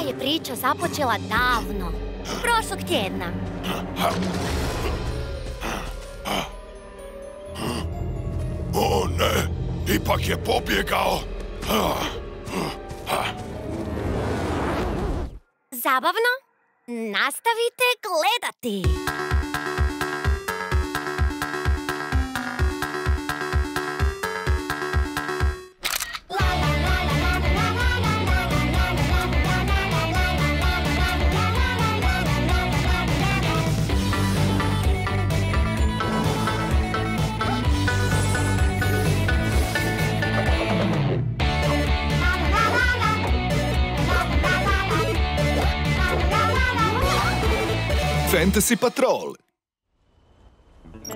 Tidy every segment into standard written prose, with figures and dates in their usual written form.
je priča započela davno, prošlog tjedna. O ne, ipak je pobjegao. Zabavno? Nastavite gledati! Fantasy Patrol.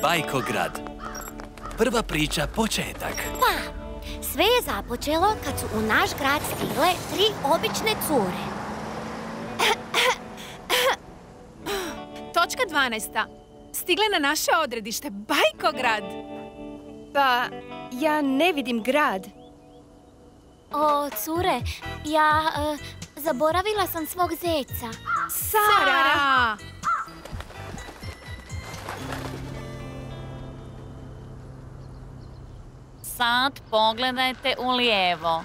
Bajkograd. Prva priča početak. Pa, sve je započelo kad su u naš grad stigle 3 obične cure. Točka 12. Stigle na naše odredište, Bajkograd. Pa, ja ne vidim grad. O, cure, zaboravila sam svog zeca. Sara! Sad pogledajte ulijevo.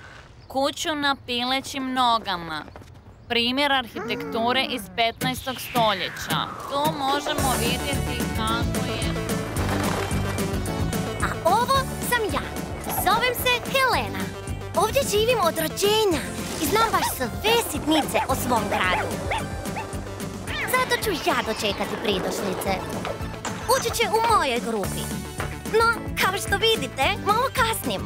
Kuću na pilećim nogama. Primjer arhitekture iz 15. stoljeća. Tu možemo vidjeti kako je... A ovo sam ja. Zovem se Helena. Ovdje živim od rođenja i znam baš sve sitnice o svom gradu. Zato ću ja dočekati pridošlice. Ući će u mojoj grupi. No, kao što vidite, malo kasnim.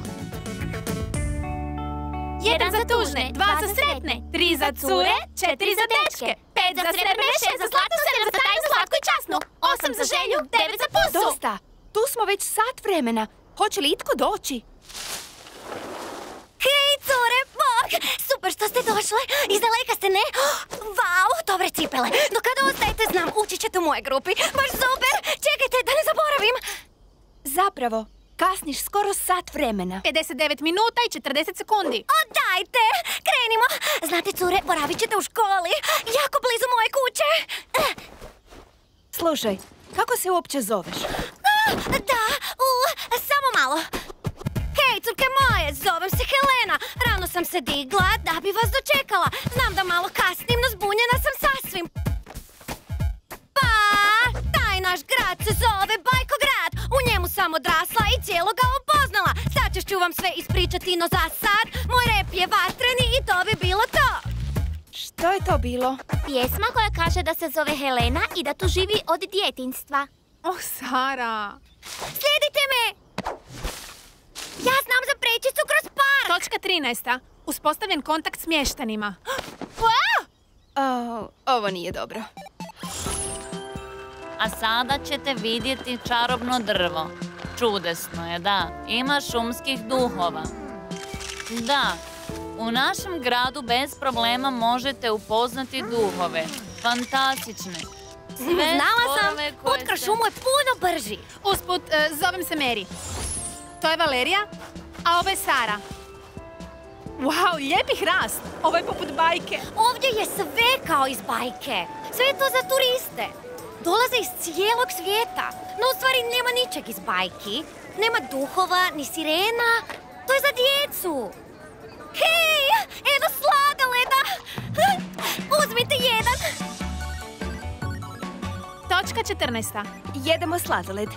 1 za tužne, 2 za sretne, 3 za cure, 4 za dečke, 5 za sretne, 6 za zlato, 7 za tajnu, slatku i časnu, 8 za želju, 9 za pusu. Dosta! Tu smo već sat vremena. Hoće li itko doći? Hej, cure, bok! Super što ste došle. Iz daleka ste, ne? Vau, dobre cipele. No kada ostajete, znam, ući ćete u moje grupi. Baš super! Čekajte, da ne zaboravim. Zapravo, kasniš skoro sat vremena. 59 minuta i 40 sekundi. O, dajte! Krenimo! Znate, cure, boravit ćete u školi. Jako blizu moje kuće. Slušaj, kako se uopće zoveš? Da, samo malo. Hej, curke moje, zovem se Helena. Rano sam se digla da bi vas dočekala. Znam da malo kasnim, no zbunjena sam sasvim. Pa, taj naš grad se zove Bajkograd. U njemu sam odrasla i cijelo ga upoznala. Sad ću vam sve ispričati, no za sad moj rep je vatreni i to bi bilo to. Što je to bilo? Pjesma koja kaže da se zove Helena i da tu živi od djetinjstva. Oh, Sara! Slijedite me! Ja znam za prečicu kroz park! Točka 13. Uspostavljen kontakt s mještanima. Ovo nije dobro. A sada ćete vidjeti čarobno drvo. Čudesno je, da. Ima šumskih duhova. Da, u našem gradu bez problema možete upoznati duhove. Fantastične. Znala sam, put kroz šumu je puno brži. Usput, zovem se Mary. To je Valerija, a ovo je Sara. Wow, lijepi hrast. Ovo je poput bajke. Ovdje je sve kao iz bajke. Sve je to za turiste. Dolaze iz cijelog svijeta. No u stvari nema ničeg iz bajki. Nema duhova, ni sirena. To je za djecu. Hej, evo sladoleda. Uzmite jedan. Točka 14. Jedemo sladoled.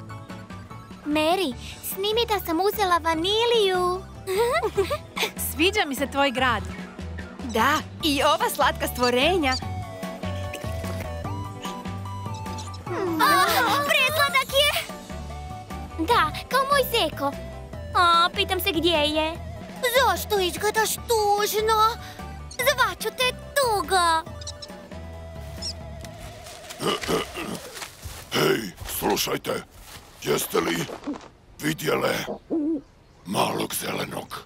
Mary, snimi da sam uzela vaniliju. Sviđa mi se tvoj grad. Da, i ova slatka stvorenja. Presladak je! Da, kao moj zeko. Pitam se gdje je. Zašto izgledaš tužno? Zvaću te tuga. Hej, slušajte. Jeste li vidjele malog zelenog?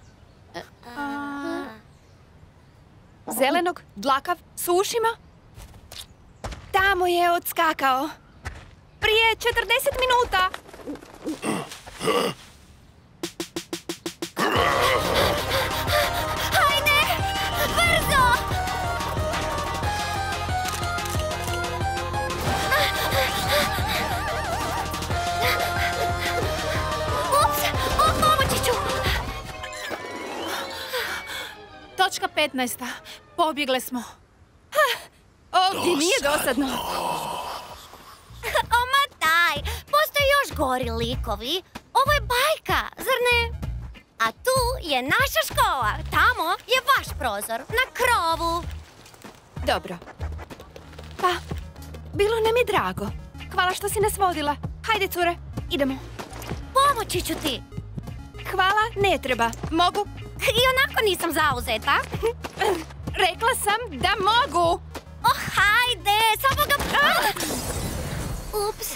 Zelenog, dlakav, s ušima? Tamo je odskakao. Prije 40 minuta. Hajde! Brzo! 15. Pobjegle smo. Ovdje nije dosadno. Oma daj, postoje još gori likovi. Ovo je bajka, zar ne? A tu je naša škola. Tamo je vaš prozor, na krovu. Dobro. Pa, bilo nam je drago. Hvala što si nas vodila. Hajde, cure, idemo. Pomoći ću ti. Hvala, ne treba. Mogu? I onako nisam zauzeta. Rekla sam da mogu. Oh, hajde, samo ga... Ups.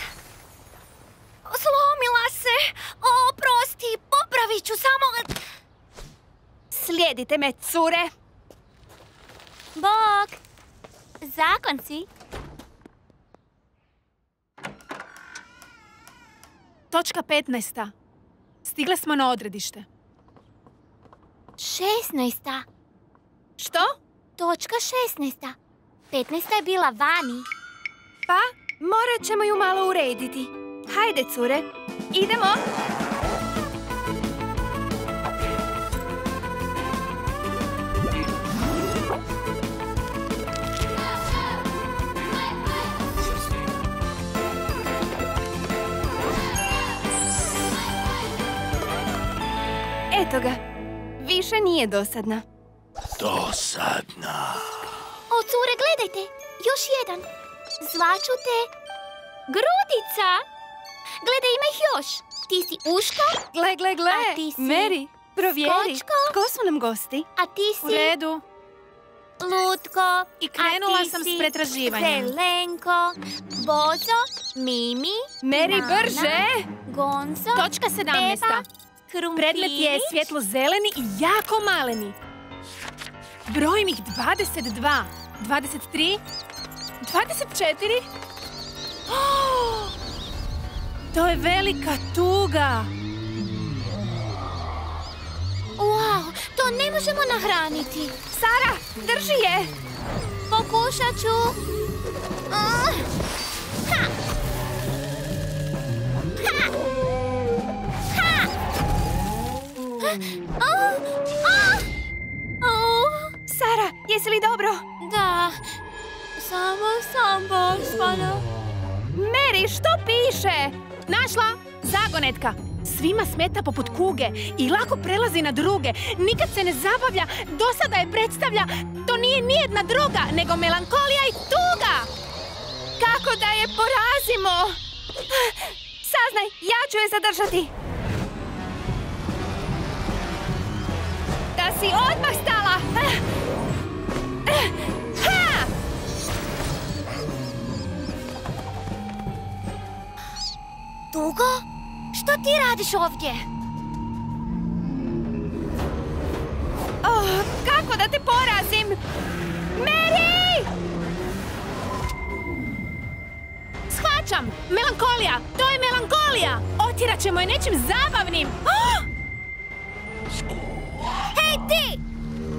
Slomila se. Oprosti, popravit ću samo... Slijedite me, cure. Bok! Zakon si. Točka 15. Stigle smo na odredište. 16. Što? Točka 16. 15. je bila vani. Pa, morat ćemo ju malo urediti. Hajde, cure, idemo. Eto ga, više nije dosadna. Dosadna. O, cure, gledajte, još jedan. Zvaću te Grudica. Gledaj, ima ih još. Ti si Uško. Gle, A ti si Mary, provjeri. Skočko. Ko su nam gosti? A ti si U redu. Lutko. I krenula A ti sam si s pretraživanjem. Zelenko, Bozo, Mimi, Mary, Nana, brže! Gonzo, Točka 17. Peppa, Krumpirić. Predmet je svjetlo-zeleni i jako maleni. Brojim ih 22, 23, 24. Oh, to je velika tuga. Wow, to ne možemo nahraniti. Sara, drži je. Pokušat ću. Ha! Ha! Ha! Sara, jesi li dobro? Da, samo sam pospala. Mary, što piše? Našla? Zagonetka. Svima smeta poput kuge i lako prelazi na druge. Nikad se ne zabavlja, do sada je predstavlja. To nije nijedna droga, nego melankolija i tuga. Kako da je porazimo? Saznaj, ja ću je zadržati. Da si odmah stala. Ha! Tugo? Što ti radiš ovdje? Oh, kako da te porazim? Mary! Shvaćam! Melankolija! To je melankolija! Otjerat ćemo je nečim zabavnim! Oh! Hej ti!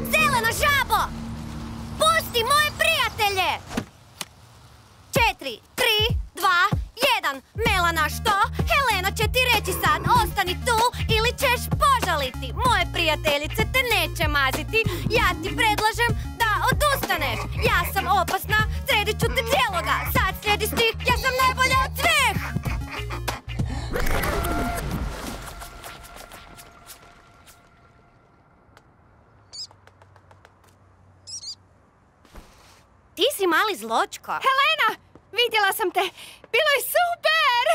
Zelena žabo! Pusti moje prijatelje! 4, 3, 2, 1. Melana, što? Helena će ti reći sad, ostani tu ili ćeš požaliti. Moje prijateljice te neće maziti. Ja ti predlažem da odustaneš. Ja sam opasna, sredit ću te cijeloga. Sad slijedi stih, ja sam najbolja od svih! Ti si mali zločko. Helena! Vidjela sam te! Bilo je super!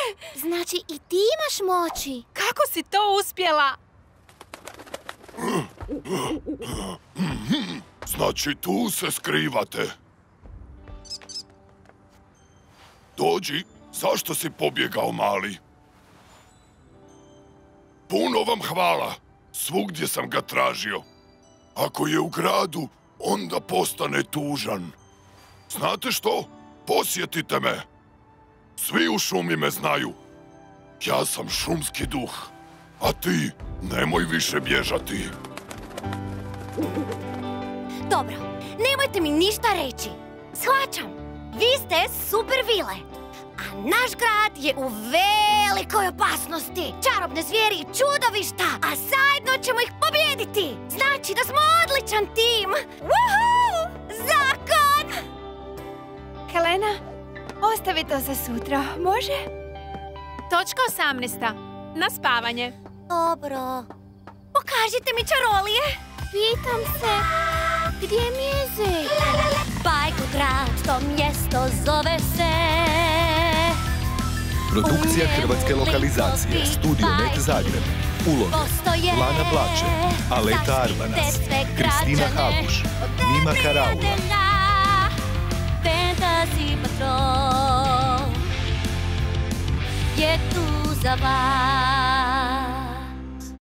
Znači i ti imaš moći. Kako si to uspjela? Znači tu se skrivate. Dođi, zašto si pobjegao, mali? Puno vam hvala. Svugdje sam ga tražio. Ako je u gradu, onda postane tužan. Znate što? Posjetite me. Svi u šumi me znaju. Ja sam šumski duh. A ti nemoj više bježati. Dobro, nemojte mi ništa reći. Shvaćam, vi ste super vile. A naš grad je u velikoj opasnosti. Čarobne zvijeri i čudovišta, a zajedno ćemo ih pobijediti. Znači, znači da smo odličan tim! Woohoo! Zakon! Helena, ostavi to za sutra, može? Točka 18. Na spavanje. Dobro. Pokažite mi čarolije. Pitam se, gdje je Music? Bajku grad, to mjesto zove se... Produkcija hrvatske lokalizacije, Studio Net Zagreb. Uloge: Lana Blače, Aleta Arbanas, Kristina Habuš, Mima Haraula. Fantasy Patrol je tu za vas.